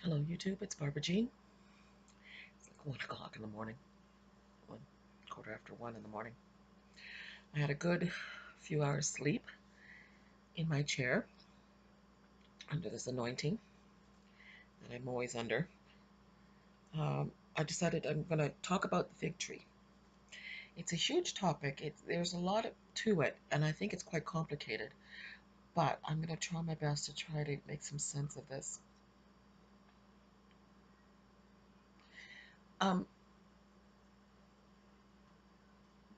Hello YouTube, it's Barbara Jean. It's like 1 o'clock in the morning, 1 quarter after 1 in the morning. I had a good few hours sleep in my chair under this anointing that I'm always under. I decided I'm going to talk about the fig tree. It's a huge topic. There's a lot to it, and I think it's quite complicated. But I'm going to try my best to try to make some sense of this.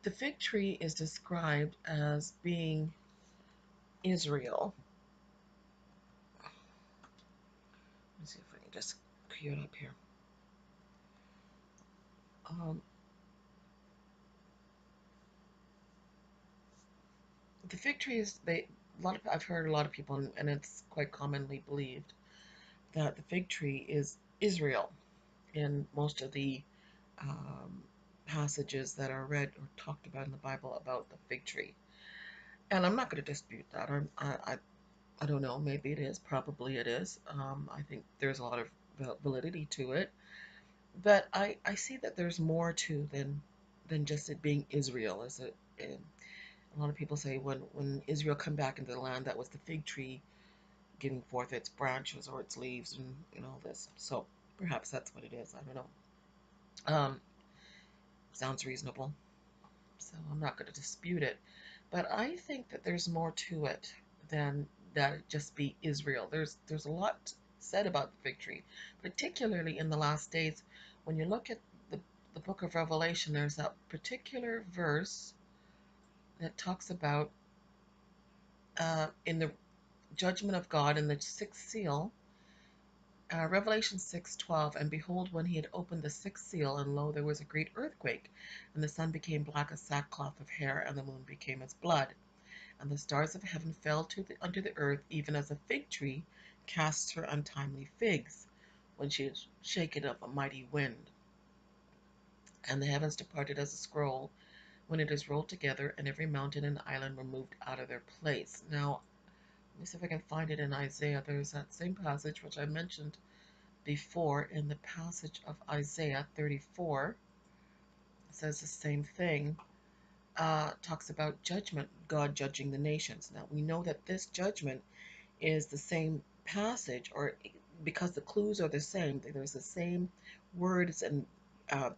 The fig tree is described as being Israel. Let me see if I can just cue it up here. The fig tree is I've heard a lot of people, and it's quite commonly believed that the fig tree is Israel in most of the passages that are read or talked about in the Bible about the fig tree. And I'm not going to dispute that. I don't know. Maybe it is. Probably it is. I think there's a lot of validity to it. But I see that there's more to than just it being Israel. A lot of people say when Israel come back into the land, that was the fig tree giving forth its branches or its leaves and all this. So perhaps that's what it is. I don't know. Sounds reasonable. So I'm not going to dispute it. But I think that there's more to it than that it just be Israel. There's a lot said about the fig tree, particularly in the last days. When you look at the book of Revelation, there's that particular verse that talks about in the judgment of God in the sixth seal, Revelation 6:12, and behold, when he had opened the sixth seal, and lo, there was a great earthquake, and the sun became black as sackcloth of hair, and the moon became as blood, and the stars of heaven fell unto the earth, even as a fig tree casts her untimely figs, when she is shaken of a mighty wind. And the heavens departed as a scroll, when it is rolled together, and every mountain and island were moved out of their place. Now, let me see if I can find it in Isaiah. There's that same passage which I mentioned before in the passage of Isaiah 34. It says the same thing. Talks about judgment, God judging the nations. Now, we know that this judgment is the same passage, or because the clues are the same, there's the same words and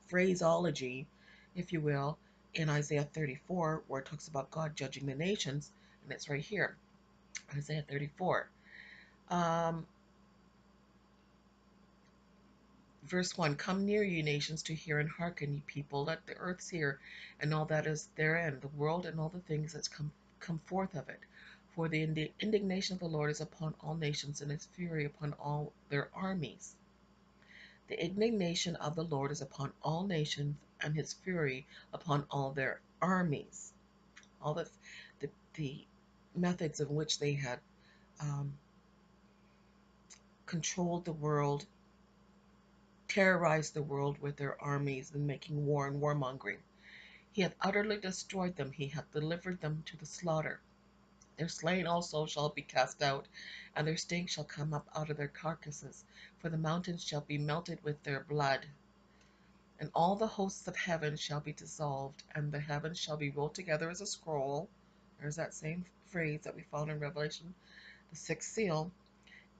phraseology, if you will, in Isaiah 34, where it talks about God judging the nations, and it's right here. Isaiah 34. Verse 1, come near, ye nations, to hear, and hearken, ye people. Let the earth hear, and all that is therein, the world and all the things that come forth of it. For the indignation of the Lord is upon all nations, and his fury upon all their armies. The indignation of the Lord is upon all nations, and his fury upon all their armies. All the methods in which they had controlled the world, terrorized the world with their armies, and making war and warmongering. He hath utterly destroyed them, he hath delivered them to the slaughter. Their slain also shall be cast out, and their stink shall come up out of their carcasses, for the mountains shall be melted with their blood. And all the hosts of heaven shall be dissolved, and the heavens shall be rolled together as a scroll. There's that same phrase that we found in Revelation, the sixth seal.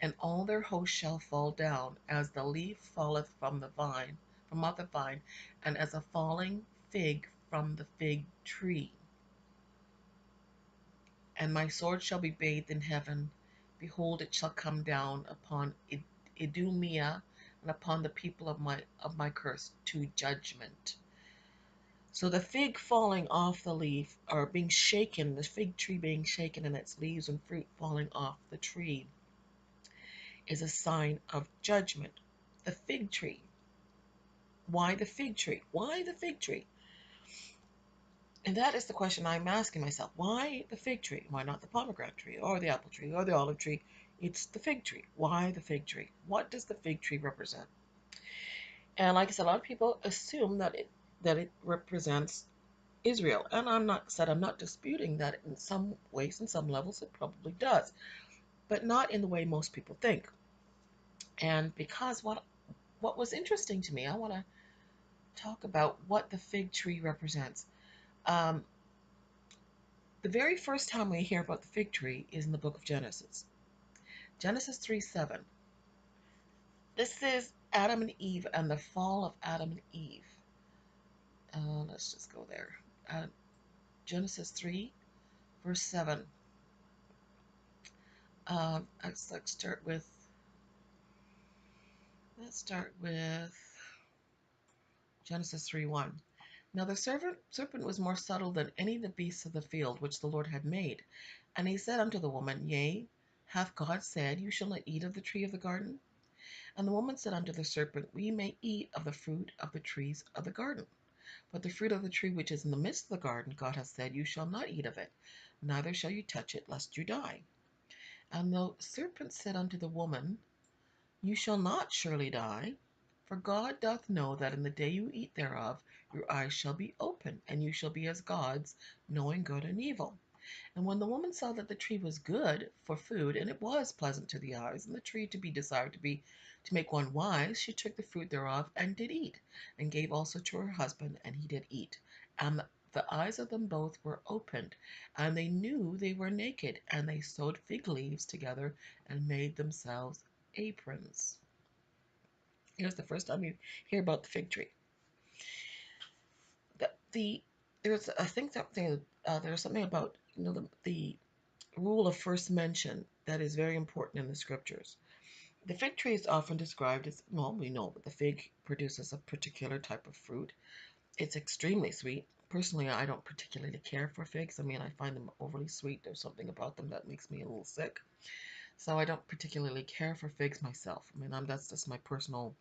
And all their hosts shall fall down, as the leaf falleth from off the vine, and as a falling fig from the fig tree. And my sword shall be bathed in heaven. Behold, it shall come down upon Idumea, and upon the people of my curse, to judgment. So the fig falling off the leaf, or being shaken, the fig tree being shaken, and its leaves and fruit falling off the tree, is a sign of judgment. The fig tree. Why the fig tree? Why the fig tree? And that is the question I'm asking myself. Why the fig tree? Why not the pomegranate tree, or the apple tree, or the olive tree? It's the fig tree. Why the fig tree? What does the fig tree represent? And like I said, a lot of people assume that it represents Israel. And I'm not disputing that in some ways, in some levels, it probably does. But not in the way most people think. And because what was interesting to me, I want to talk about what the fig tree represents. Um, the very first time we hear about the fig tree is in the book of Genesis. Genesis 3:7. This is Adam and Eve and the fall of Adam and Eve. Let's just go there. Uh, Genesis 3, verse 7. Let's start with Genesis 3:1. Now the serpent was more subtle than any of the beasts of the field which the Lord had made. And he said unto the woman, Yea, hath God said, You shall not eat of the tree of the garden? And the woman said unto the serpent, We may eat of the fruit of the trees of the garden. But the fruit of the tree which is in the midst of the garden, God hath said, You shall not eat of it, neither shall you touch it, lest you die. And the serpent said unto the woman, You shall not surely die, for God doth know that in the day you eat thereof, your eyes shall be opened, and you shall be as gods, knowing good and evil. And when the woman saw that the tree was good for food, and it was pleasant to the eyes, and the tree to be desired to make one wise, she took the fruit thereof and did eat, and gave also to her husband, and he did eat. And the eyes of them both were opened, and they knew they were naked, and they sewed fig leaves together and made themselves aprons. Here's the first time you hear about the fig tree. The there's I think something there's something about the rule of first mention that is very important in the scriptures. The fig tree is often described as, well, we know that the fig produces a particular type of fruit. It's extremely sweet. Personally, I don't particularly care for figs. I mean, I find them overly sweet. There's something about them that makes me a little sick. So I don't particularly care for figs myself. I mean, that's just my personal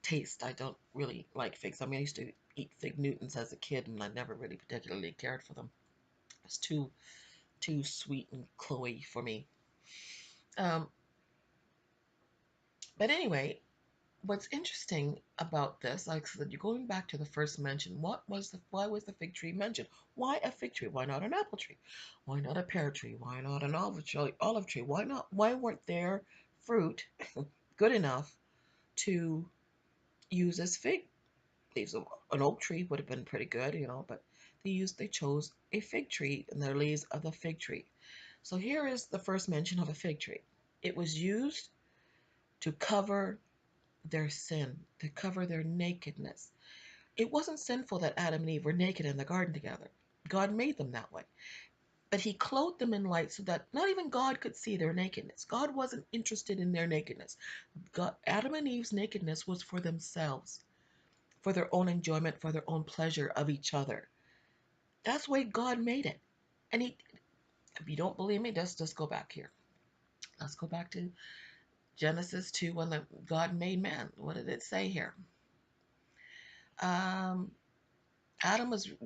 taste. I don't really like figs. I mean, I used to eat fig Newtons as a kid, and I never really particularly cared for them. It's too sweet and cloyy for me. Um, but anyway, what's interesting about this, like I said, you're going back to the first mention. Why was the fig tree mentioned? Why a fig tree? Why not an apple tree? Why not a pear tree? Why not an olive tree? Why not? Why weren't there fruit good enough to use as fig leaves? An oak tree would have been pretty good, but they chose a fig tree and their leaves of the fig tree. So here is the first mention of a fig tree. It was used to cover their sin, to cover their nakedness. It wasn't sinful that Adam and Eve were naked in the garden together. God made them that way. But he clothed them in light so that not even God could see their nakedness. God wasn't interested in their nakedness. Adam and Eve's nakedness was for themselves, for their own enjoyment, for their own pleasure of each other. That's the way God made it. And if you don't believe me, just go back here. Let's go back to Genesis 2 when God made man. What did it say here? Um,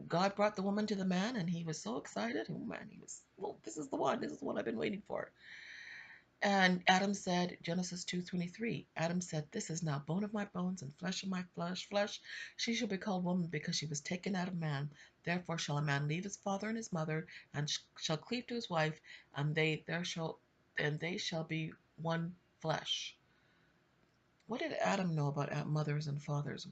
God brought the woman to the man, and he was so excited. Oh man, he was, well, this is the one. This is the one I've been waiting for. And Adam said, Genesis 2:23, Adam said, This is now bone of my bones and flesh of my flesh. She shall be called woman because she was taken out of man. Therefore shall a man leave his father and his mother and shall cleave to his wife, and they shall be one flesh. What did Adam know about mothers and fathers?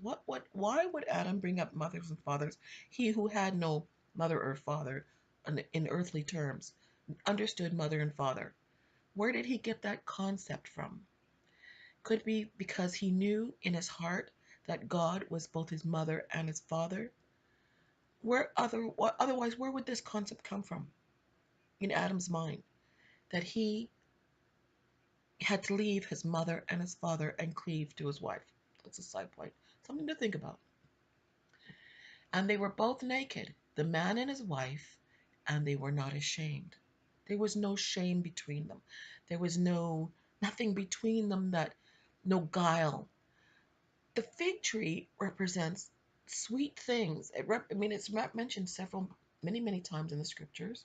Why would Adam bring up mothers and fathers? He who had no mother or father in earthly terms understood mother and father. Where did he get that concept from? Could be because he knew in his heart that God was both his mother and his father. Otherwise, where would this concept come from in Adam's mind? That he had to leave his mother and his father and cleave to his wife. That's a side point. Something to think about. And they were both naked, the man and his wife, and they were not ashamed. There was no shame between them. There was nothing between them, that no guile. The fig tree represents sweet things. It's mentioned many times in the scriptures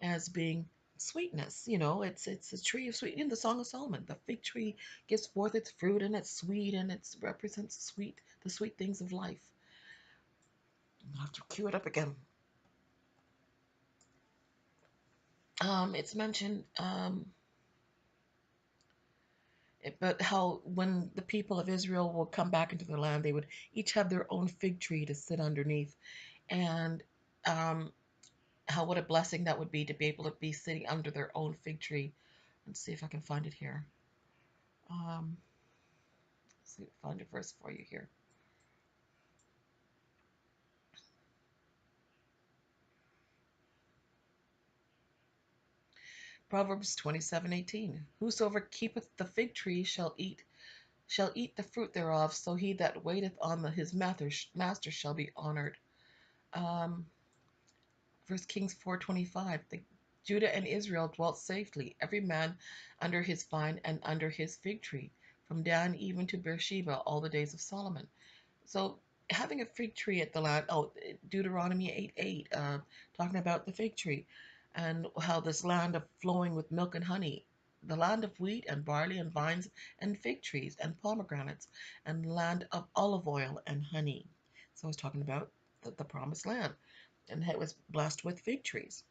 as being sweetness. It's a tree of sweet. In the Song of Solomon, the fig tree gives forth its fruit, and it's sweet, and it represents the sweet things of life. I'll have to cue it up again. It's mentioned But how when the people of Israel would come back into their land, they would each have their own fig tree to sit underneath, and um, how what a blessing that would be to be able to be sitting under their own fig tree. Let's see if I can find it here. Um, let's see, find a verse for you here. Proverbs 27:18. Whosoever keepeth the fig tree shall eat the fruit thereof, so he that waiteth on his master shall be honored. Um, 1 Kings 4:25. Judah and Israel dwelt safely, every man under his vine and under his fig tree, from Dan even to Beersheba, all the days of Solomon. So having a fig tree at the land, Deuteronomy 8:8, talking about the fig tree and how this land of flowing with milk and honey, the land of wheat and barley and vines and fig trees and pomegranates, and land of olive oil and honey. So I was talking about the promised land, and it was blessed with fig trees.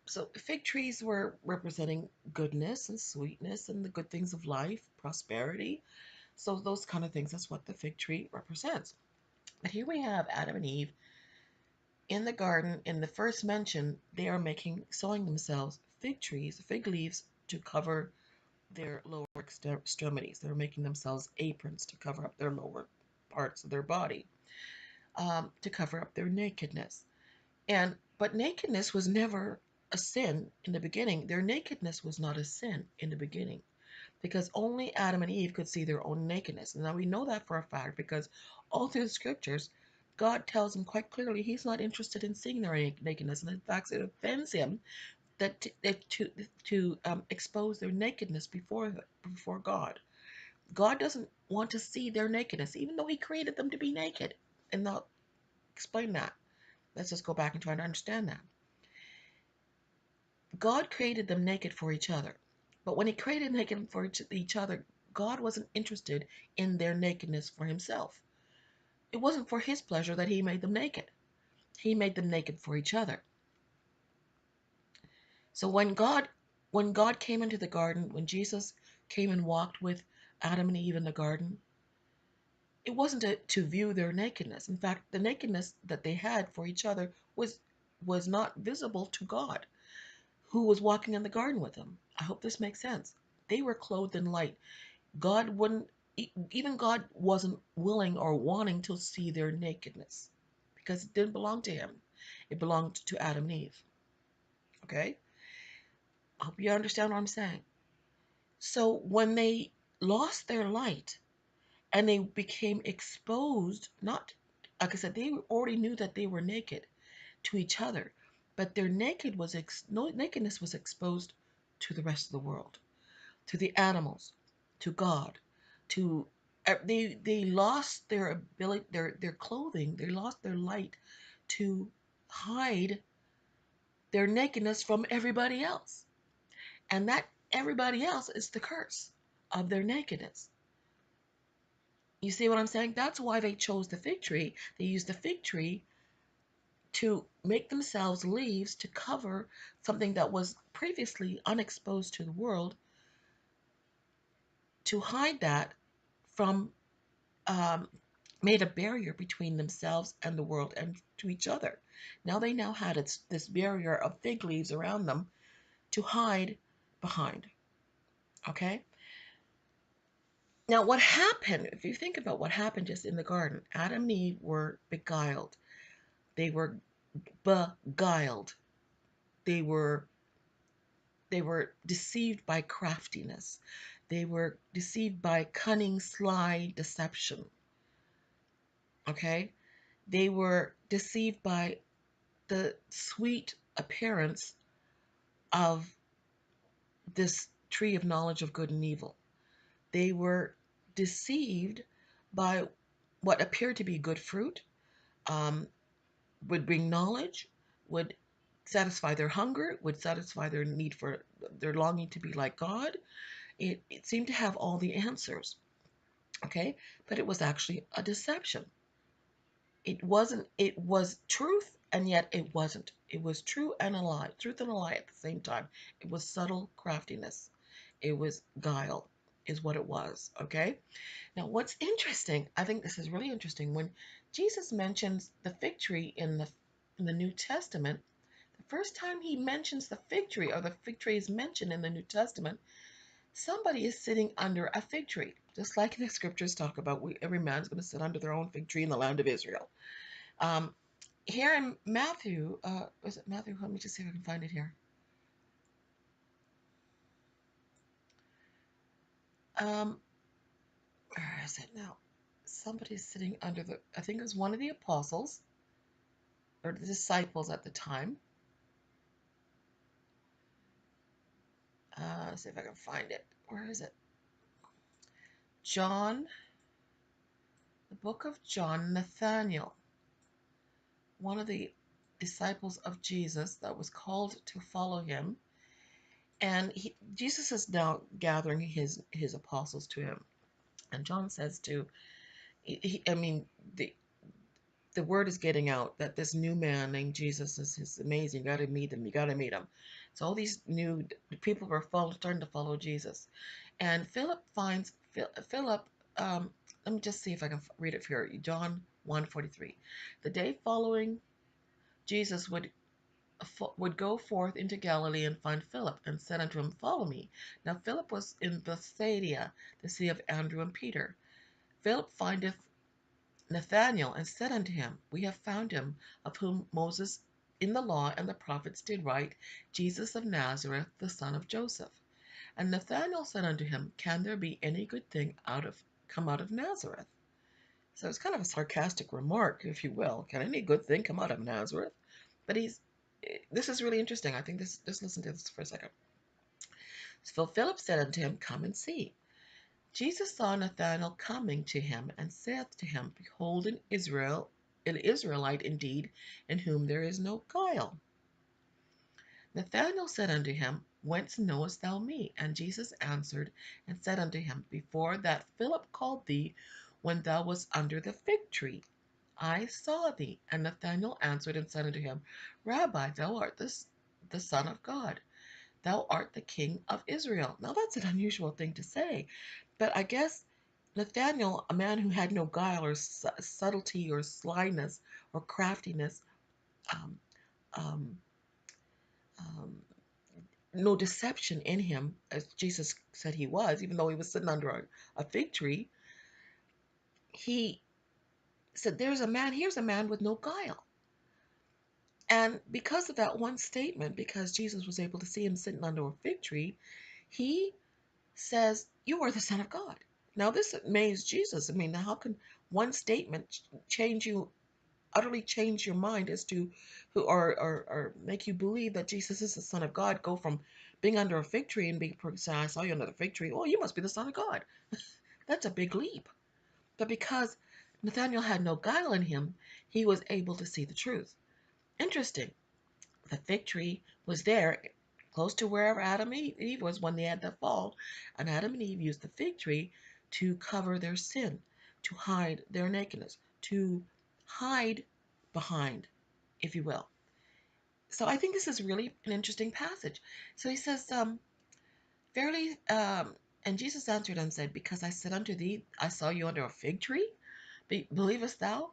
So fig trees were representing goodness and sweetness and the good things of life, prosperity. So those kind of things, that's what the fig tree represents. But here we have Adam and Eve in the garden. In the first mention, they are sewing themselves fig trees, fig leaves to cover their lower extremities. They're making themselves aprons to cover up their lower parts of their body, to cover up their nakedness. But nakedness was never a sin in the beginning. Their nakedness was not a sin in the beginning, because only Adam and Eve could see their own nakedness. And now we know that for a fact because all through the scriptures, God tells them quite clearly He's not interested in seeing their nakedness. And in fact, it offends Him to expose their nakedness before God. God doesn't want to see their nakedness, even though He created them to be naked. And I'll explain that. Let's just go back and try to understand that. God created them naked for each other. But when He created naked for each other, God wasn't interested in their nakedness for Himself. It wasn't for His pleasure that He made them naked. He made them naked for each other. So when God came into the garden, when Jesus came and walked with Adam and Eve in the garden, it wasn't to view their nakedness. In fact, the nakedness that they had for each other was not visible to God, who was walking in the garden with them. I hope this makes sense. They were clothed in light. God wouldn't, even God wasn't willing or wanting to see their nakedness because it didn't belong to Him. It belonged to Adam and Eve. Okay? I hope you understand what I'm saying. So when they lost their light and they became exposed, not, like I said, they already knew that they were naked to each other, but their nakedness was exposed to the rest of the world, to the animals, to God, to they lost their ability, their clothing, they lost their light to hide their nakedness from everybody else. And that everybody else is the curse of their nakedness. You see what I'm saying? That's why they chose the fig tree. They used the fig tree to make themselves leaves to cover something that was previously unexposed to the world, to hide that from, um, made a barrier between themselves and the world and to each other. Now had this barrier of fig leaves around them to hide behind. Okay? Now, what happened, if you think about what happened just in the garden, Adam and Eve were beguiled. They were beguiled. They were they were deceived by craftiness. They were deceived by cunning, sly deception. Okay? They were deceived by the sweet appearance of this tree of knowledge of good and evil. They were deceived by what appeared to be good fruit, um, would bring knowledge, would satisfy their hunger, would satisfy their need for their longing to be like God. It seemed to have all the answers, okay? But it was actually a deception. It wasn't, it was truth and yet it wasn't. It was true and a lie, truth and a lie at the same time. It was subtle craftiness. It was guile, is what it was. Okay. Now, what's interesting, I think this is really interesting, when Jesus mentions the fig tree in the New Testament, the first time he mentions the fig tree, or the fig tree is mentioned in the New Testament, somebody is sitting under a fig tree. Just like the scriptures talk about, every man's going to sit under their own fig tree in the land of Israel. Um, Here in Matthew, is it Matthew? Let me just see if I can find it here. Um, where is it now? Somebody's sitting under I think it was one of the apostles or the disciples at the time. Let's see if I can find it. Where is it? John, the book of John, Nathaniel, one of the disciples of Jesus that was called to follow him. And Jesus is now gathering his apostles to him. And John says I mean, the word is getting out that this new man named Jesus is amazing. You got to meet him. You got to meet him. So all these new people were starting to follow Jesus. And Philip finds, Philip, let me just see if I can read it here. John 1:43. The day following, Jesus would go forth into Galilee and find Philip, and said unto him, Follow me. Now Philip was in Bethsaida, the city of Andrew and Peter. Philip findeth Nathanael, and said unto him, We have found him, of whom Moses in the law and the prophets did write, Jesus of Nazareth, the son of Joseph. And Nathanael said unto him, Can there be any good thing come out of Nazareth? So it's kind of a sarcastic remark, if you will. Can any good thing come out of Nazareth? But this is really interesting. I think just listen to this for a second. So Philip said unto him, Come and see. Jesus saw Nathanael coming to him, and saith to him, Behold, an Israelite indeed, in whom there is no guile. Nathanael said unto him, Whence knowest thou me? And Jesus answered and said unto him, Before that Philip called thee, when thou wast under the fig tree, I saw thee. And Nathanael answered and said unto him, Rabbi, thou art the Son of God. Thou art the King of Israel. Now that's an unusual thing to say, but I guess Nathanael, a man who had no guile or subtlety or slyness or craftiness, um, um, um, no deception in him, as Jesus said he was, even though he was sitting under a fig tree, he said, here's a man with no guile. And because of that one statement, because Jesus was able to see him sitting under a fig tree, he says, You are the Son of God. Now, this amazed Jesus. I mean, how can one statement utterly change your mind as to who, or make you believe that Jesus is the Son of God, go from being under a fig tree and being saying, I saw you under the fig tree. Oh, you must be the Son of God. That's a big leap. But because Nathanael had no guile in him, he was able to see the truth. Interesting. The fig tree was there close to wherever Adam and Eve was when they had the fall, and Adam and Eve used the fig tree to cover their sin, to hide their nakedness, to hide behind, if you will. So I think this is really an interesting passage. So he says, Verily, and Jesus answered and said, Because I said unto thee, I saw you under a fig tree, believest thou?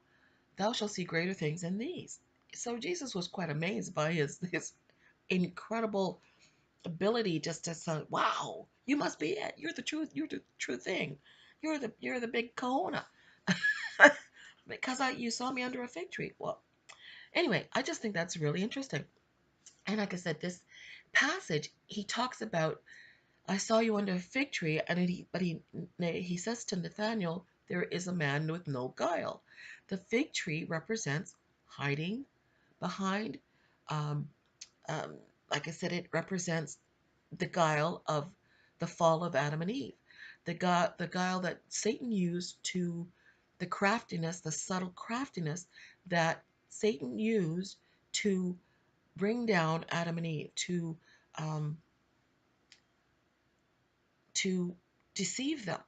Thou shalt see greater things than these. So Jesus was quite amazed by his incredible ability just to say, wow, you must be it. You're the truth. You're the true thing. You're the big kahuna. Because you saw me under a fig tree. Well, anyway, I just think that's really interesting. And like I said, this passage, he talks about, I saw you under a fig tree, and he says to Nathanael, there is a man with no guile. The fig tree represents hiding behind, um, um, like I said, it represents the guile of the fall of Adam and Eve, the guile that Satan used the craftiness, the subtle craftiness that Satan used to bring down Adam and Eve, um, to deceive them.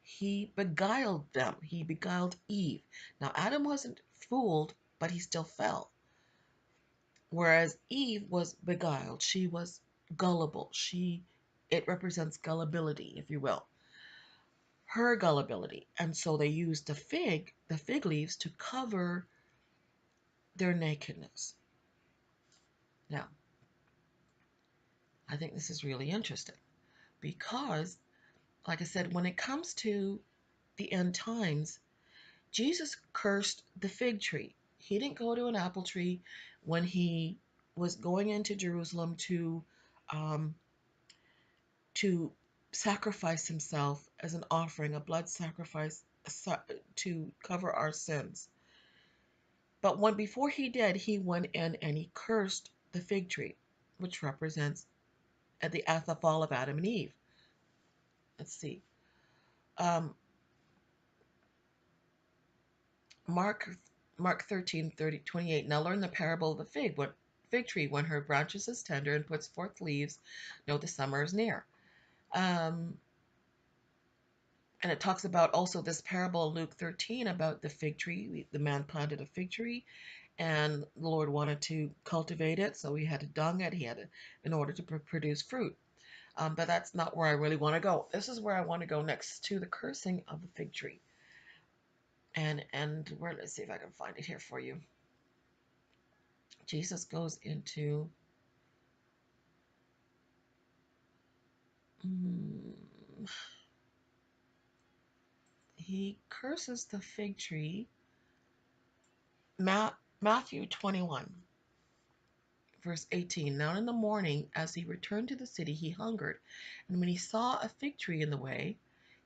He beguiled them. He beguiled Eve. Now, Adam wasn't fooled, but he still fell. Whereas Eve was beguiled. She was gullible. She It represents gullibility, if you will, her gullibility. And so they used the fig leaves to cover their nakedness. Now, I think this is really interesting because, like I said, when it comes to the end times, Jesus cursed the fig tree. He didn't go to an apple tree when he was going into Jerusalem um, to sacrifice himself as an offering, a blood sacrifice to cover our sins. But when before he did, he went in and he cursed the fig tree, which represents at the fall of Adam and Eve. Let's see. Um, Mark Mark 13:28. Now learn the parable of the fig tree. When her branches is tender and puts forth leaves, know the summer is near. Um, and it talks about also this parable, Luke 13, about the fig tree. The man planted a fig tree, and the Lord wanted to cultivate it, so he had to dung it. He had to, in order to produce fruit. But that's not where I really want to go. This is where I want to go next, to the cursing of the fig tree. And where, let's see if I can find it here for you. Jesus goes into he curses the fig tree. Matthew 21, verse 18. Now in the morning, as he returned to the city, he hungered. And when he saw a fig tree in the way,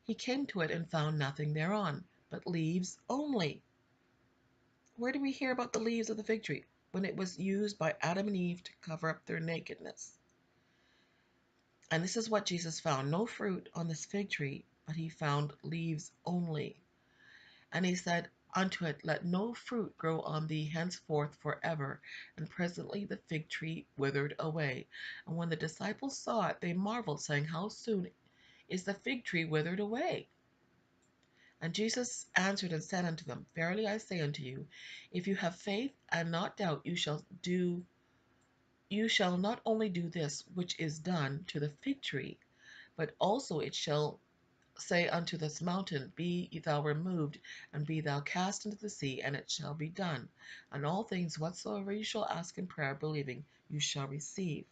he came to it and found nothing thereon, but leaves only. Where do we hear about the leaves of the fig tree? When it was used by Adam and Eve to cover up their nakedness. And this is what Jesus found: no fruit on this fig tree, but he found leaves only. And he said unto it, let no fruit grow on thee henceforth forever. And presently the fig tree withered away. And when the disciples saw it, they marveled, saying, how soon is the fig tree withered away? And Jesus answered and said unto them, verily I say unto you, if you have faith and not doubt, you shall not only do this which is done to the fig tree, but also it shall say unto this mountain, be thou removed, and be thou cast into the sea, and it shall be done. And all things whatsoever you shall ask in prayer, believing, you shall receive.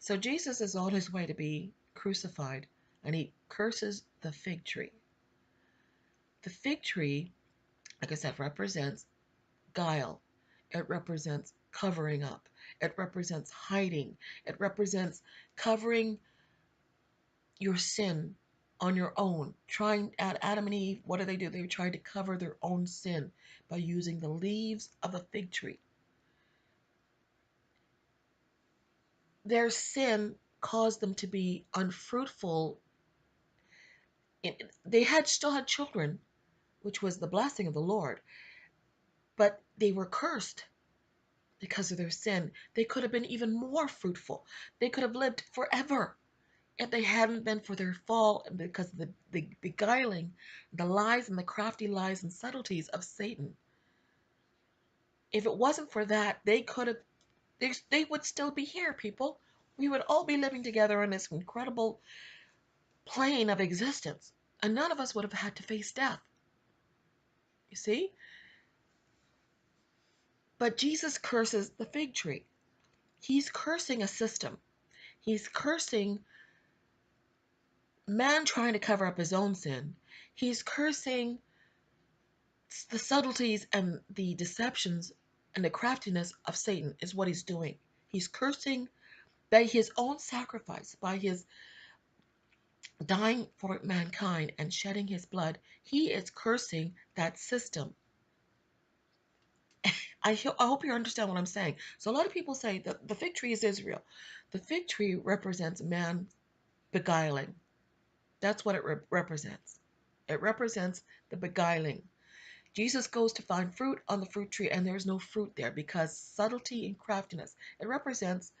So Jesus is on his way to be crucified, and he curses the fig tree. The fig tree, like I said, represents guile. It represents covering up. It represents hiding. It represents covering your sin on your own. Trying at Adam and Eve, what do? They tried to cover their own sin by using the leaves of a fig tree. Their sin caused them to be unfruitful. They had still had children, which was the blessing of the Lord, but they were cursed because of their sin. They could have been even more fruitful. They could have lived forever if they hadn't been for their fall, and because of the beguiling, the lies and the crafty lies and subtleties of Satan. If it wasn't for that, they could have, they would still be here, people. We would all be living together on this incredible plane of existence, and none of us would have had to face death. You see? But Jesus curses the fig tree. He's cursing a system. He's cursing man trying to cover up his own sin. He's cursing the subtleties and the deceptions and the craftiness of Satan is what he's doing. He's cursing by his own sacrifice, by his dying for mankind and shedding his blood. He is cursing that system. I hope you understand what I'm saying. So a lot of people say that the fig tree is Israel. The fig tree represents man beguiling. That's what it represents. It represents the beguiling. Jesus goes to find fruit on the fruit tree, and there's no fruit there because subtlety and craftiness. It represents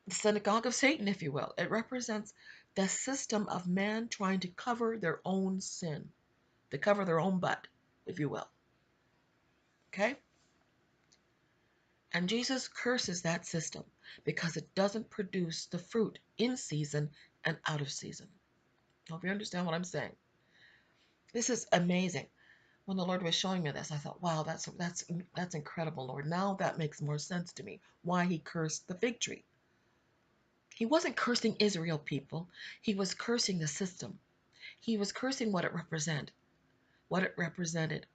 the synagogue of Satan, if you will. It represents the system of man trying to cover their own sin, to cover their own butt, if you will. Okay? And Jesus curses that system. because it doesn't produce the fruit in season and out of season. I hope you understand what I'm saying. This is amazing. When the Lord was showing me this, I thought, wow, that's incredible, Lord. Now that makes more sense to me. Why he cursed the fig tree. He wasn't cursing Israel people. He was cursing the system. He was cursing what it represented,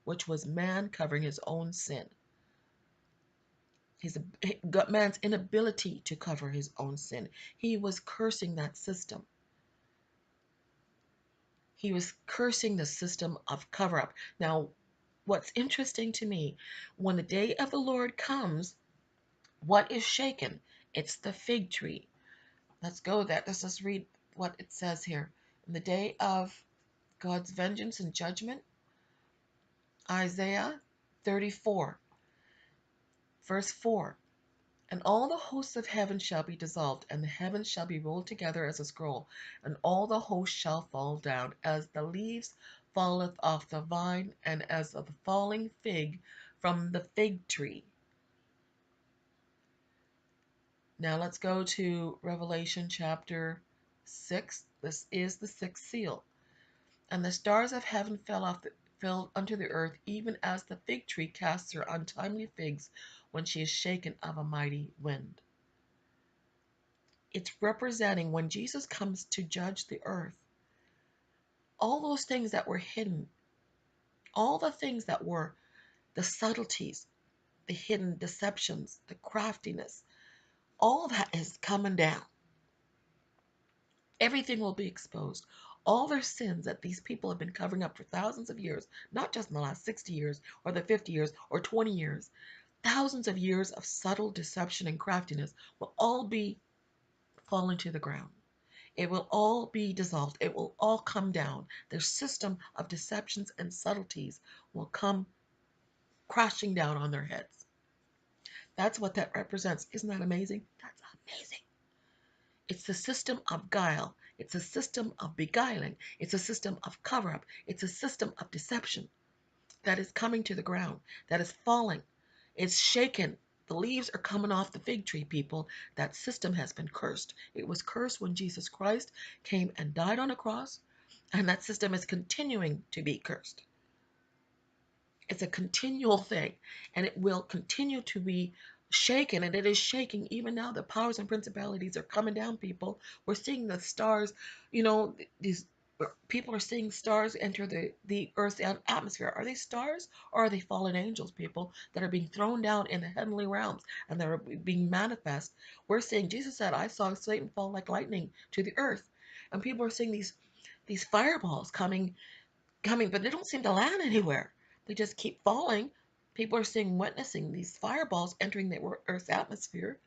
which was man covering his own sin. His man's inability to cover his own sin. He was cursing that system. He was cursing the system of cover up. Now, what's interesting to me, when the day of the Lord comes, what is shaken? It's the fig tree. Let's go there. Let's just read what it says here. In the day of God's vengeance and judgment, Isaiah 34, verse 4. And all the hosts of heaven shall be dissolved, and the heavens shall be rolled together as a scroll, and all the hosts shall fall down, as the leaves falleth off the vine, and as the falling fig from the fig tree. Now let's go to Revelation chapter 6. This is the sixth seal. And the stars of heaven fell unto the earth, even as the fig tree casts her untimely figs when she is shaken of a mighty wind. It's representing when Jesus comes to judge the earth. All those things that were hidden, all the things that were the subtleties, the hidden deceptions, the craftiness, all that is coming down. Everything will be exposed. All their sins that these people have been covering up for thousands of years, not just in the last 60 years or the 50 years or 20 years, thousands of years of subtle deception and craftiness will all be falling to the ground. It will all be dissolved. It will all come down. Their system of deceptions and subtleties will come crashing down on their heads. That's what that represents. Isn't that amazing? That's amazing. It's the system of guile. It's a system of beguiling. It's a system of cover up. It's a system of deception that is coming to the ground, that is falling. It's shaken. The leaves are coming off the fig tree, people. That system has been cursed. It was cursed when Jesus Christ came and died on a cross, and that system is continuing to be cursed. It's a continual thing, and it will continue to be shaken, and it is shaking even now. The powers and principalities are coming down, people. We're seeing the stars, these people are seeing stars enter the Earth's atmosphere. Are they stars or are they fallen angels, people, that are being thrown down in the heavenly realms and that are being manifest? We're seeing, Jesus said, I saw Satan fall like lightning to the earth. And people are seeing these fireballs coming, but they don't seem to land anywhere. They just keep falling. People are seeing, witnessing these fireballs entering the Earth's atmosphere,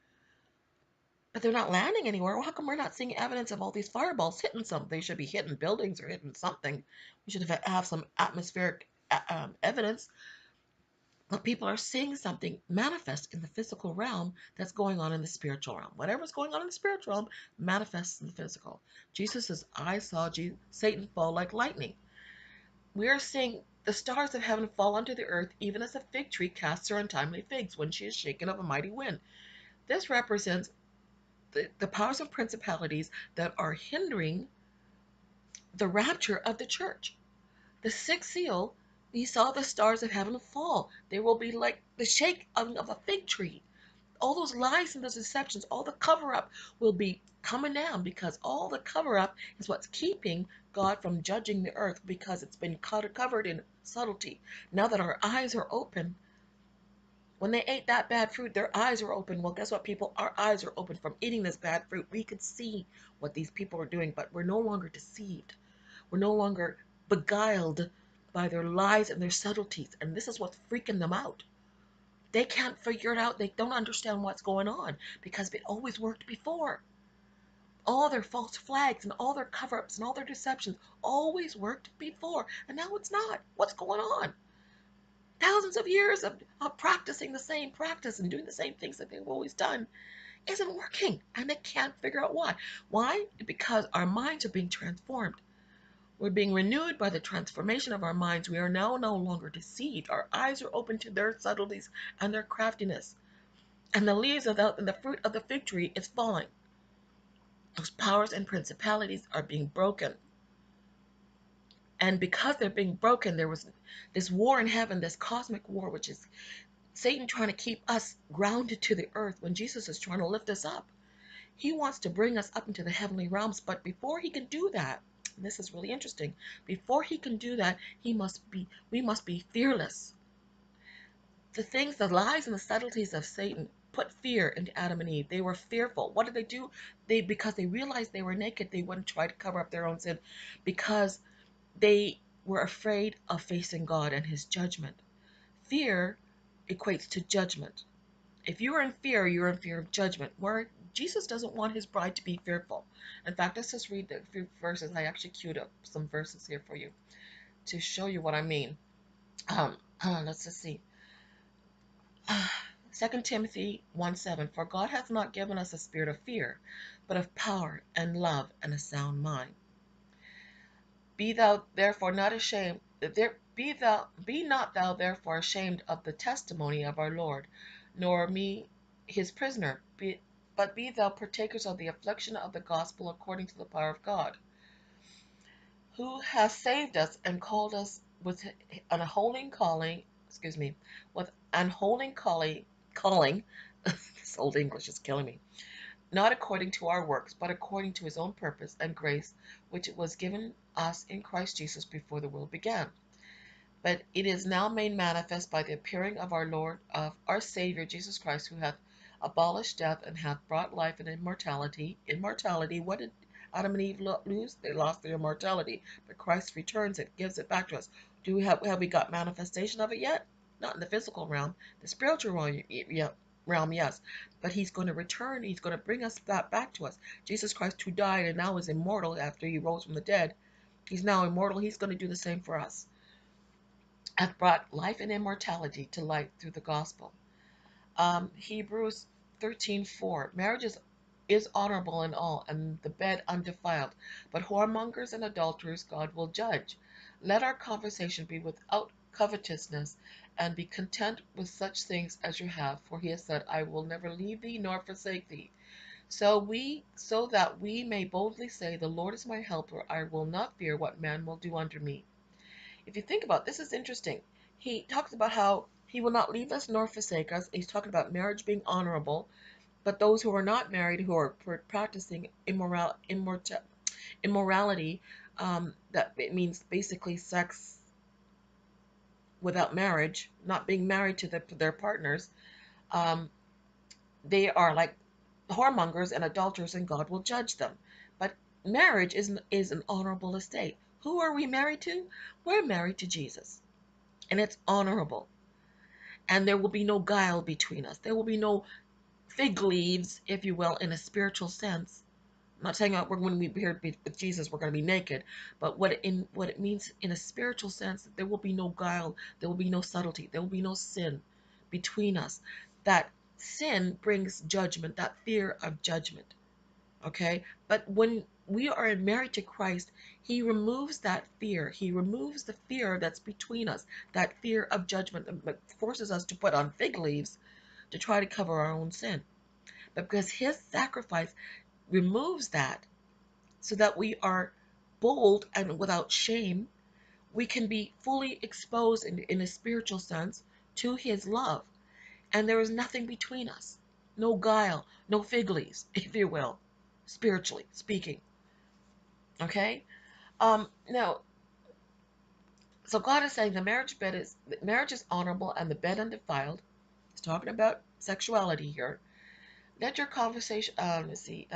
but they're not landing anywhere. Well, how come we're not seeing evidence of all these fireballs hitting something? They should be hitting buildings or hitting something. We should have some atmospheric evidence. But people are seeing something manifest in the physical realm that's going on in the spiritual realm. Whatever's going on in the spiritual realm manifests in the physical. Jesus says, I saw Satan fall like lightning. We are seeing the stars of heaven fall unto the earth, even as a fig tree casts her untimely figs when she is shaken of a mighty wind. This represents the powers and principalities that are hindering the rapture of the church. The sixth seal, we saw the stars of heaven fall. They will be like the shake of a fig tree. All those lies and those deceptions, all the cover up will be coming down, because all the cover up is what's keeping God from judging the earth, because it's been covered in subtlety. Now that our eyes are open, when they ate that bad fruit, their eyes were open. Well, guess what, people? Our eyes are open from eating this bad fruit. We could see what these people are doing, but we're no longer deceived. We're no longer beguiled by their lies and their subtleties. And this is what's freaking them out. They can't figure it out. They don't understand what's going on, because it always worked before. All their false flags and all their cover-ups and all their deceptions always worked before. And now it's not. What's going on? Thousands of years of practicing the same practice and doing the same things that they've always done isn't working. And they can't figure out why. Why? Because our minds are being transformed. We're being renewed by the transformation of our minds. We are now no longer deceived. Our eyes are open to their subtleties and their craftiness. And the leaves of and the fruit of the fig tree is falling. Those powers and principalities are being broken. And because they're being broken, there was this war in heaven, this cosmic war, which is Satan trying to keep us grounded to the earth when Jesus is trying to lift us up. He wants to bring us up into the heavenly realms, but before he can do that, and this is really interesting, before he can do that, we must be fearless. The things, the lies and the subtleties of Satan put fear into Adam and Eve. They were fearful. What did they do? Because they realized they were naked, they wouldn't try to cover up their own sin because they were afraid of facing God and his judgment. Fear equates to judgment. If you are in fear, you're in fear of judgment. Where Jesus doesn't want his bride to be fearful. In fact, let's just read the few verses. I actually queued up some verses here for you to show you what I mean. Let's just see. 2 Timothy 1:7. For God hath not given us a spirit of fear, but of power and love and a sound mind. Be thou therefore not ashamed. Be not thou therefore ashamed of the testimony of our Lord, nor me his prisoner, but be thou partakers of the affliction of the gospel according to the power of God, who hath saved us and called us with an holy calling, with an holy calling. This old English is killing me. Not according to our works, but according to his own purpose and grace, which was given us in Christ Jesus before the world began. But it is now made manifest by the appearing of our Savior Jesus Christ, who hath abolished death and hath brought life and immortality. Immortality, what did Adam and Eve lose? They lost their immortality, but Christ returns it, gives it back to us. Have we got manifestation of it yet? Not in the physical realm. The spiritual realm, yes. But he's going to return. He's going to bring us that back to us. Jesus Christ, who died and now is immortal after he rose from the dead, he's now immortal. He's going to do the same for us. Hath brought life and immortality to light through the gospel. Hebrews 13:4. Marriage is honorable in all, and the bed undefiled. But whoremongers and adulterers God will judge. Let our conversation be without covetousness, and be content with such things as you have. For he has said, I will never leave thee nor forsake thee. So that we may boldly say, the Lord is my helper. I will not fear what man will do unto me. If you think about it, this is interesting. He talks about how he will not leave us nor forsake us. He's talking about marriage being honorable, but those who are not married, who are practicing immorality, that it means basically sex without marriage, not being married to their partners, um, they are like whoremongers and adulterers, and God will judge them. But marriage is an honorable estate. Who are we married to? We're married to Jesus, and it's honorable. And there will be no guile between us. There will be no fig leaves, if you will, in a spiritual sense. I'm not saying that when we here with Jesus we're going to be naked, but what it means in a spiritual sense, there will be no guile, there will be no subtlety, there will be no sin between us. That sin brings judgment, that fear of judgment. Okay, but when we are married to Christ, he removes that fear. He removes the fear that's between us, that fear of judgment that forces us to put on fig leaves to try to cover our own sin. But because his sacrifice removes that, so that we are bold and without shame, we can be fully exposed in a spiritual sense to his love. And there is nothing between us. No guile, no fig leaves, if you will, spiritually speaking. Okay? Now, so God is saying marriage is honorable and the bed undefiled. He's talking about sexuality here. Let your conversation let's see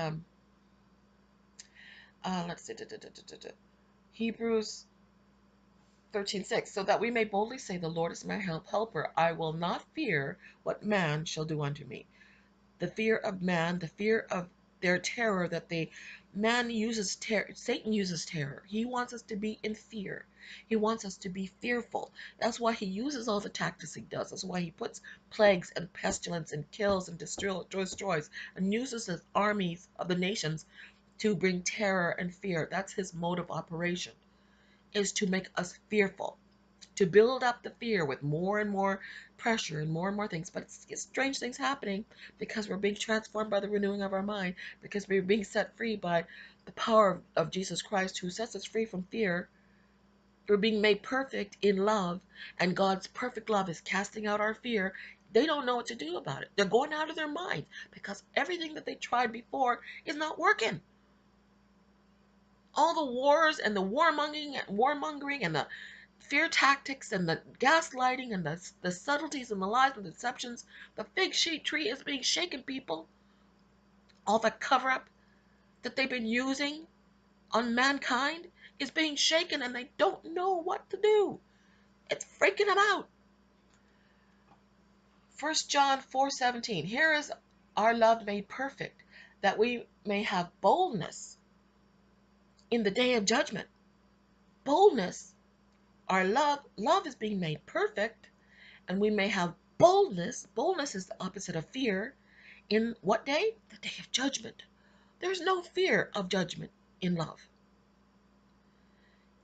Hebrews 13:6, so that we may boldly say, the Lord is my helper. I will not fear what man shall do unto me. The fear of man, the fear of their terror that Satan uses terror. He wants us to be in fear. He wants us to be fearful. That's why he uses all the tactics he does. That's why he puts plagues and pestilence and kills and destroys and uses his armies of the nations to bring terror and fear. That's his mode of operation, is to make us fearful, to build up the fear with more and more pressure and more things. But it's strange things happening because we're being transformed by the renewing of our mind, because we're being set free by the power of Jesus Christ, who sets us free from fear. We're being made perfect in love, and God's perfect love is casting out our fear. They don't know what to do about it. They're going out of their mind because everything that they tried before is not working. All the wars and the warmongering and the fear tactics and the gaslighting and the subtleties and the lies and the deceptions, the fig sheet tree is being shaken, people. All the cover up that they've been using on mankind is being shaken, and they don't know what to do. It's freaking them out. 1 John 4:17. Here is our love made perfect, that we may have boldness in the day of judgment. Boldness. Our love is being made perfect, and we may have boldness. Boldness is the opposite of fear. In what day? The day of judgment. There's no fear of judgment in love.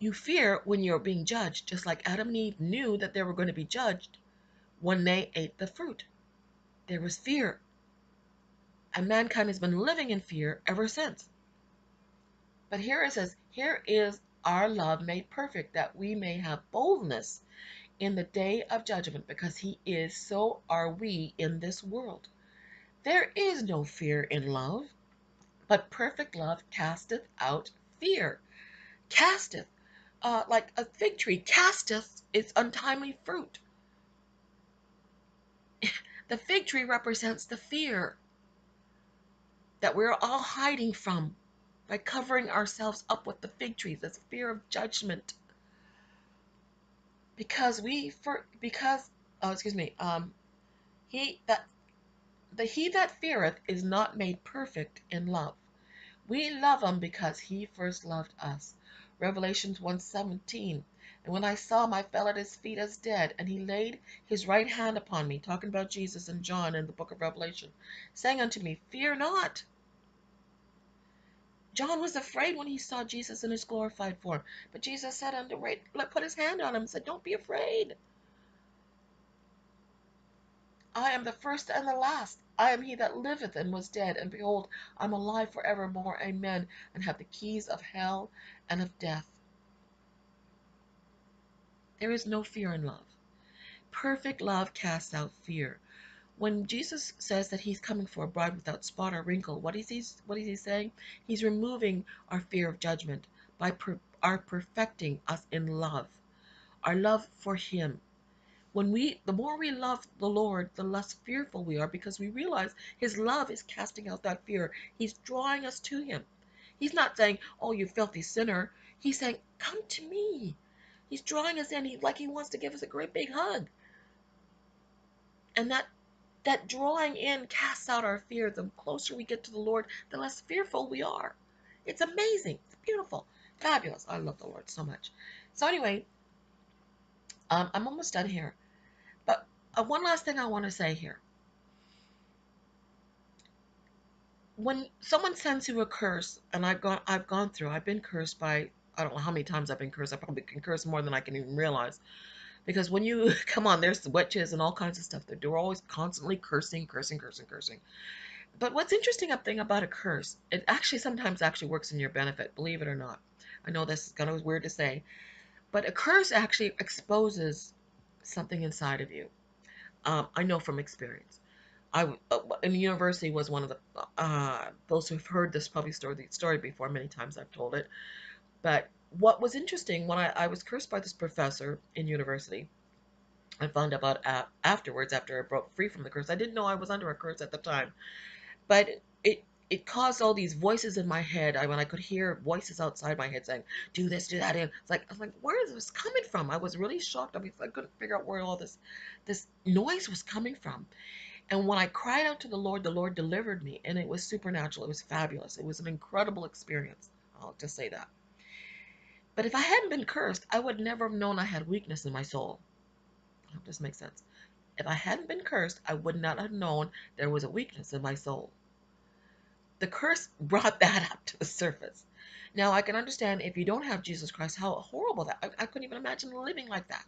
You fear when you're being judged, just like Adam and Eve knew that they were going to be judged when they ate the fruit. There was fear. And mankind has been living in fear ever since. But here it says, here is our love made perfect, that we may have boldness in the day of judgment, because he is, so are we in this world. There is no fear in love, but perfect love casteth out fear. Casteth, like a fig tree casteth its untimely fruit. The fig tree represents the fear that we're all hiding from by covering ourselves up with the fig trees. That's fear of judgment. Because he that feareth is not made perfect in love. We love him because he first loved us. Revelations 1:17. And when I saw him, I fell at his feet as dead, and he laid his right hand upon me, talking about Jesus and John in the book of Revelation, saying unto me, Fear not. John was afraid when he saw Jesus in his glorified form. But Jesus said unto him, put his hand on him and said, Don't be afraid. I am the first and the last. I am he that liveth and was dead, and behold, I am alive forevermore. Amen. And have the keys of hell and of death. There is no fear in love. Perfect love casts out fear. When Jesus says that he's coming for a bride without spot or wrinkle, what is he saying? He's removing our fear of judgment by perfecting us in love, our love for him. The more we love the Lord, the less fearful we are, because we realize his love is casting out that fear. He's drawing us to him. He's not saying, oh, you filthy sinner. He's saying, come to me. He's drawing us in. Like he wants to give us a great big hug. And that drawing in casts out our fear. The closer we get to the Lord, the less fearful we are. It's amazing. It's beautiful. Fabulous. I love the Lord so much. So anyway, I'm almost done here. But one last thing I want to say here. When someone sends you a curse, and I've been cursed by, I don't know how many times I've been cursed. I probably can curse more than I can even realize. Because when you, come on, there's witches and all kinds of stuff. They're always constantly cursing. But what's interesting thing about a curse, it actually sometimes actually works in your benefit, believe it or not. I know this is kind of weird to say, but a curse actually exposes something inside of you. I know from experience. In university was one of the, those who've heard this probably the story before, many times I've told it. But what was interesting, when I was cursed by this professor in university, I found out afterwards, after I broke free from the curse. I didn't know I was under a curse at the time, but it caused all these voices in my head. When I could hear voices outside my head saying, "Do this, do that," and I was like, where is this coming from? I was really shocked. I couldn't figure out where all this noise was coming from. And when I cried out to the Lord delivered me, and it was supernatural. It was fabulous. It was an incredible experience. I'll just say that. But if I hadn't been cursed, I would never have known I had weakness in my soul. I hope this makes sense. If I hadn't been cursed, I would not have known there was a weakness in my soul. The curse brought that up to the surface. Now, I can understand if you don't have Jesus Christ, how horrible that. I couldn't even imagine living like that.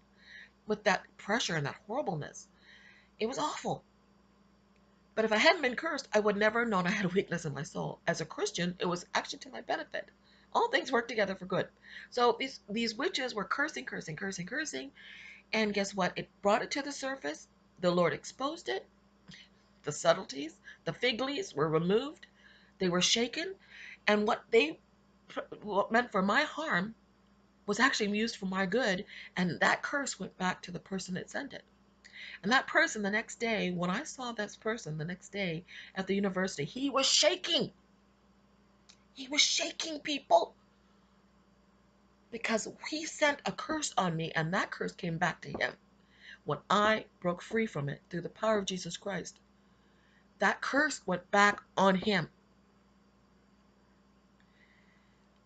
with that pressure and that horribleness. It was awful. But if I hadn't been cursed, I would never have known I had a weakness in my soul. As a Christian, it was actually to my benefit. All things work together for good. So these witches were cursing, cursing, cursing, cursing, and guess what? It brought it to the surface. The Lord exposed it. The subtleties, the fig leaves were removed. They were shaken, and what meant for my harm was actually used for my good, and that curse went back to the person that sent it. And that person, the next day, when I saw this person the next day at the university, he was shaking. He was shaking, people, because he sent a curse on me, and that curse came back to him. When I broke free from it through the power of Jesus Christ, that curse went back on him.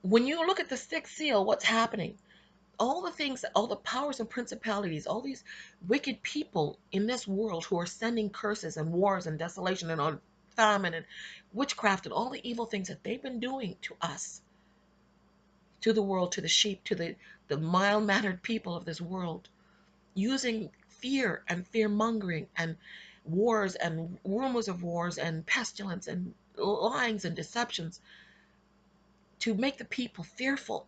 When you look at the sixth seal, what's happening? All the things, all the powers and principalities, all these wicked people in this world who are sending curses and wars and desolation and on famine and witchcraft and all the evil things that they've been doing to us, to the world, to the sheep, to the mild-mannered people of this world, using fear and fear-mongering and wars and rumors of wars and pestilence and lying and deceptions to make the people fearful.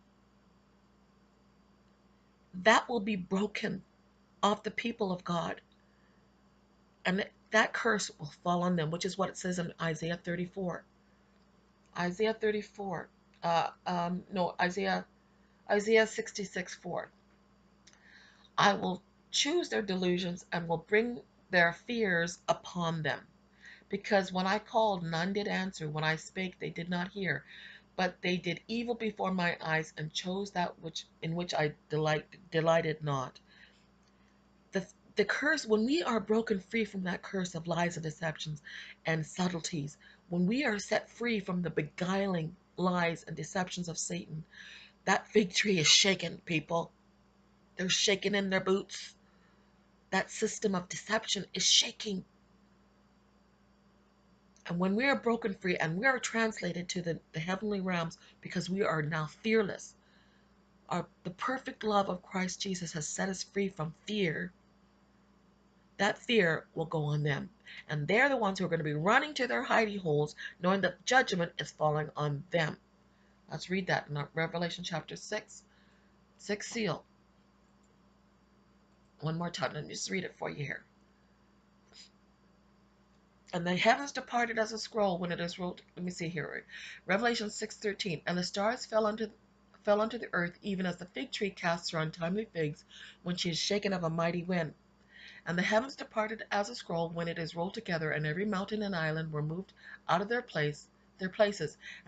That will be broken off the people of God. And that curse will fall on them, which is what it says in Isaiah 34. Isaiah 34. No, Isaiah 66:4. I will choose their delusions and will bring their fears upon them. Because when I called, none did answer. When I spake, they did not hear. But they did evil before my eyes and chose that which in which I delighted not. The curse, when we are broken free from that curse of lies and deceptions and subtleties, when we are set free from the beguiling lies and deceptions of Satan, that fig tree is shaken, people. They're shaking in their boots. That system of deception is shaking. And when we are broken free and we are translated to the heavenly realms because we are now fearless, the perfect love of Christ Jesus has set us free from fear. That fear will go on them. And they're the ones who are going to be running to their hidey holes, knowing that judgment is falling on them. Let's read that in Revelation chapter 6, 6th seal. One more time. Let me just read it for you here. And the heavens departed as a scroll when it is rolled. Let me see here. Revelation 6:13. And the stars fell unto the earth, even as the fig tree casts her untimely figs when she is shaken of a mighty wind. And the heavens departed as a scroll when it is rolled together, and every mountain and island were moved out of their places.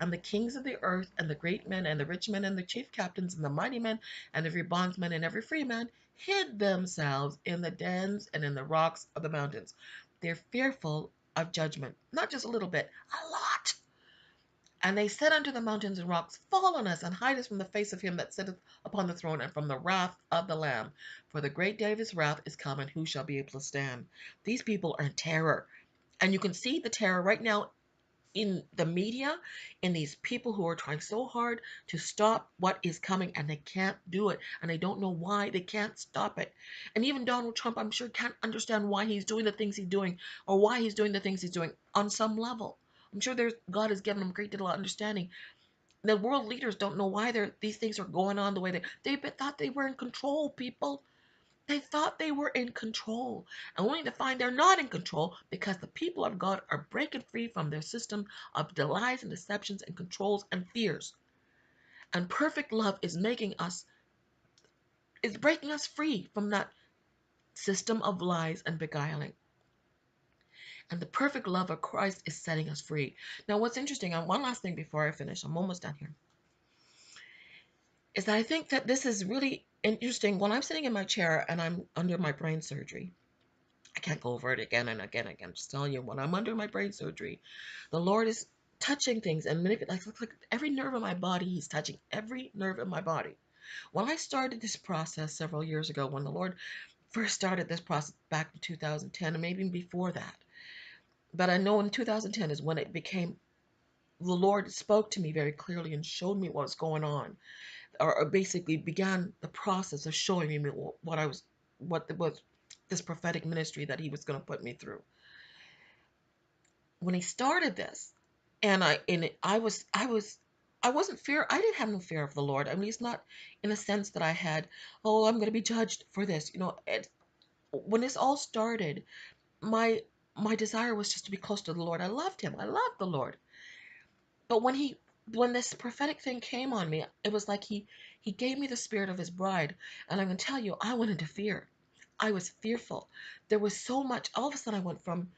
And the kings of the earth, and the great men, and the rich men, and the chief captains, and the mighty men, and every bondsman, and every free man, hid themselves in the dens and in the rocks of the mountains. They're fearful of judgment. Not just a little bit, a lot. And they said unto the mountains and rocks, fall on us, and hide us from the face of him that sitteth upon the throne, and from the wrath of the Lamb. For the great day of his wrath is come, and who shall be able to stand? These people are in terror. And you can see the terror right now in the media, in these people who are trying so hard to stop what is coming, and they can't do it. And they don't know why they can't stop it. And even Donald Trump, I'm sure, can't understand why he's doing the things he's doing, or why he's doing the things he's doing on some level. I'm sure God has given him a great deal of understanding. The world leaders don't know why these things are going on the way they thought they were in control, people. They thought they were in control, and only to find they're not in control because the people of God are breaking free from their system of lies and deceptions and controls and fears. And perfect love is breaking us free from that system of lies and beguiling. And the perfect love of Christ is setting us free. Now, what's interesting, and one last thing before I finish, I'm almost done here, is that I think that this is really interesting. When I'm sitting in my chair and I'm under my brain surgery, I can't go over it again and again and again. I'm just telling you, when I'm under my brain surgery, the Lord is touching things and manipulating. Like every nerve in my body, He's touching every nerve in my body. When I started this process several years ago, when the Lord first started this process back in 2010, and maybe before that, but I know in 2010 is when it became, the Lord spoke to me very clearly and showed me what was going on, or basically began the process of showing me what I was what was this prophetic ministry that he was going to put me through. When he started this, I wasn't fear. I didn't have no fear of the Lord. At least not in the sense that I had, oh, I'm going to be judged for this. When this all started, my my desire was just to be close to the Lord. I loved him. I loved the Lord. But when this prophetic thing came on me, it was like he gave me the spirit of his bride, and I'm going to tell you, I went into fear. I was fearful. There was so much. All of a sudden, I went from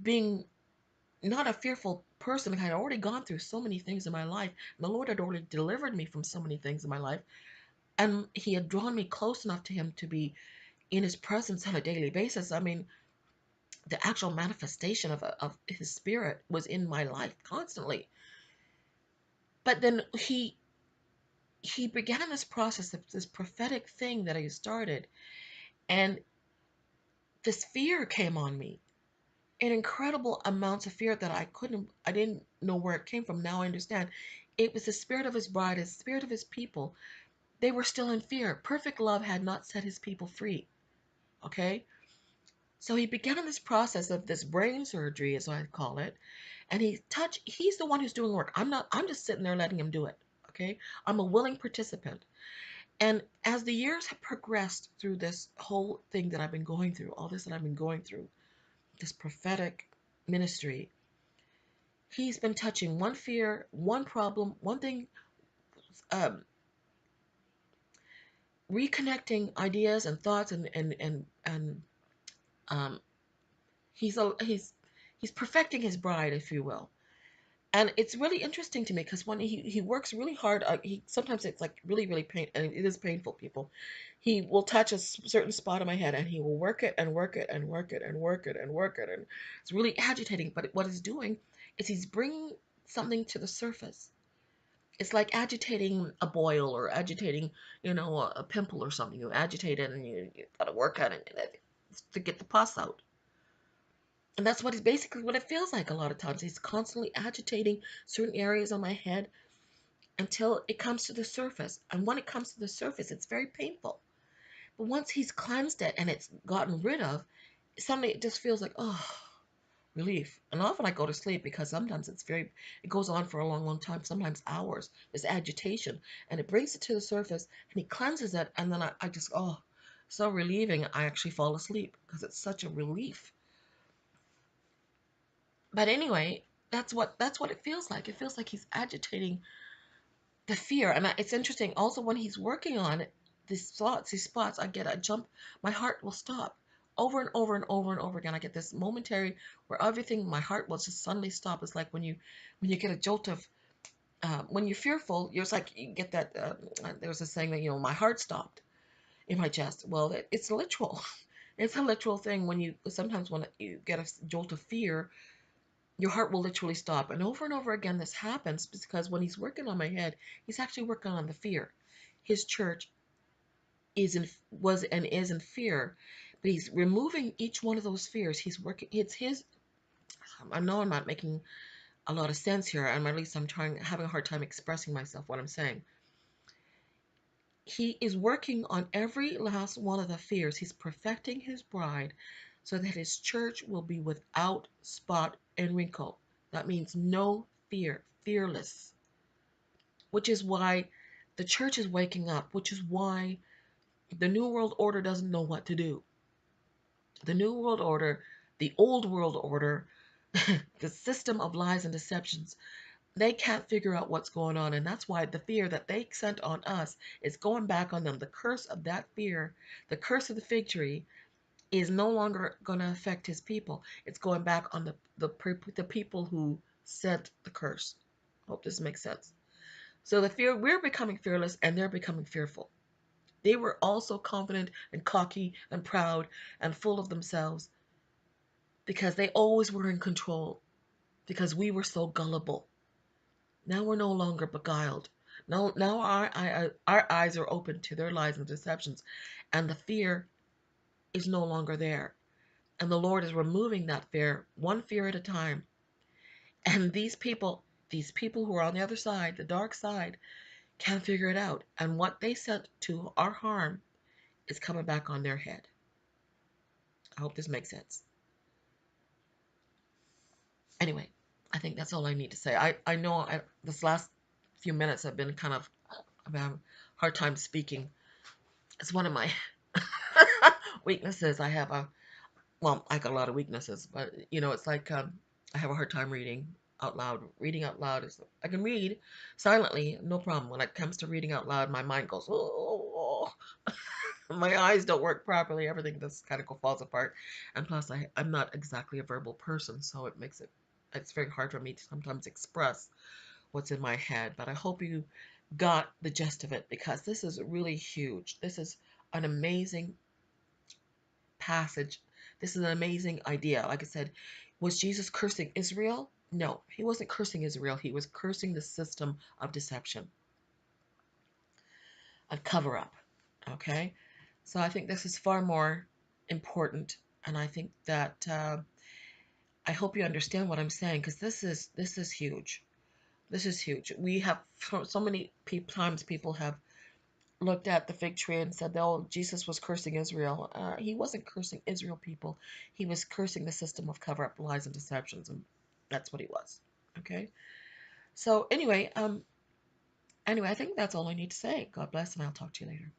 being not a fearful person. I had already gone through so many things in my life. And the Lord had already delivered me from so many things in my life. And he had drawn me close enough to him to be in his presence on a daily basis. I mean, the actual manifestation of his spirit was in my life constantly. But then he began this process of this prophetic thing that he started. And this fear came on me, an incredible amounts of fear that I didn't know where it came from. Now I understand. It was the spirit of his bride, the spirit of his people. They were still in fear. Perfect love had not set his people free. Okay? So he began this process of this brain surgery, as I call it, and he's the one who's doing work. I'm just sitting there letting him do it. Okay? I'm a willing participant. And as the years have progressed through this whole thing that I've been going through, all this that I've been going through, this prophetic ministry, he's been touching one fear, one problem, one thing, um, reconnecting ideas and thoughts, and um, he's perfecting his bride, if you will. And it's really interesting to me because when he works really hard, he sometimes it's like really pain, and it is painful. People, he will touch a certain spot in my head, and he will work it and work it and work it and work it and work it, and it's really agitating. But what he's doing is he's bringing something to the surface. It's like agitating a boil or agitating, a pimple or something. You agitate it and you gotta work on it to get the pus out. And that's what is basically what it feels like a lot of times. He's constantly agitating certain areas on my head until it comes to the surface. And when it comes to the surface, it's very painful. But once he's cleansed it and it's gotten rid of, suddenly it just feels like, oh, relief. And often I go to sleep because sometimes it goes on for a long time, sometimes hours, this agitation. And it brings it to the surface and he cleanses it. And then I just, oh, so relieving. I actually fall asleep because it's such a relief. But anyway, that's what it feels like. It feels like he's agitating the fear. And it's interesting. Also, when he's working on it, these spots, I jump. My heart will stop over and over and over and over again. I get this momentary where everything, my heart will just suddenly stop. It's like when you get a jolt of when you're fearful. It's like you get that. There's a saying that my heart stopped in my chest. Well, it's literal. It's a literal thing when you get a jolt of fear, your heart will literally stop. And over again, this happens because when he's working on my head, he's actually working on the fear. His church was and is in fear, but he's removing each one of those fears. He's working. It's his. I know I'm not making a lot of sense here, and at least having a hard time expressing myself. What I'm saying. He is working on every last one of the fears. He's perfecting his bride so that his church will be without spot and wrinkle. That means no fear, fearless, which is why the church is waking up, which is why the New World Order doesn't know what to do. The New World Order, the Old World Order, the system of lies and deceptions, they can't figure out what's going on. And that's why the fear that they sent on us is going back on them. The curse of that fear, the curse of the fig tree, is no longer going to affect his people. It's going back on the people who sent the curse. Hope this makes sense. So we're becoming fearless and they're becoming fearful. They were also confident and cocky and proud and full of themselves because they always were in control because we were so gullible. Now we're no longer beguiled. Now our eyes are open to their lies and deceptions, and the fear is no longer there. And the Lord is removing that fear, one fear at a time. And these people who are on the other side, the dark side, can't figure it out. And what they sent to our harm is coming back on their head. I hope this makes sense. Anyway, I think that's all I need to say. I know this last few minutes I've been kind of, I've had a hard time speaking. It's one of my weaknesses. I have a, well, I got a lot of weaknesses, but it's like I have a hard time reading out loud. Reading out loud is, I can read silently, no problem. When it comes to reading out loud, my mind goes, oh, my eyes don't work properly. Everything just kind of falls apart. And plus, I'm not exactly a verbal person, so it's very hard for me to sometimes express what's in my head. But I hope you got the gist of it, because this is really huge. This is an amazing passage. This is an amazing idea. Like I said, was Jesus cursing Israel? No, he wasn't cursing Israel. He was cursing the system of deception, a cover up. Okay? So I think this is far more important. And I think that I hope you understand what I'm saying, because this is huge. This is huge. We have so many times people have looked at the fig tree and said, "Oh, Jesus was cursing Israel." He wasn't cursing Israel, people. He was cursing the system of cover-up lies and deceptions, and that's what he was. Okay. So anyway, I think that's all I need to say. God bless, and I'll talk to you later.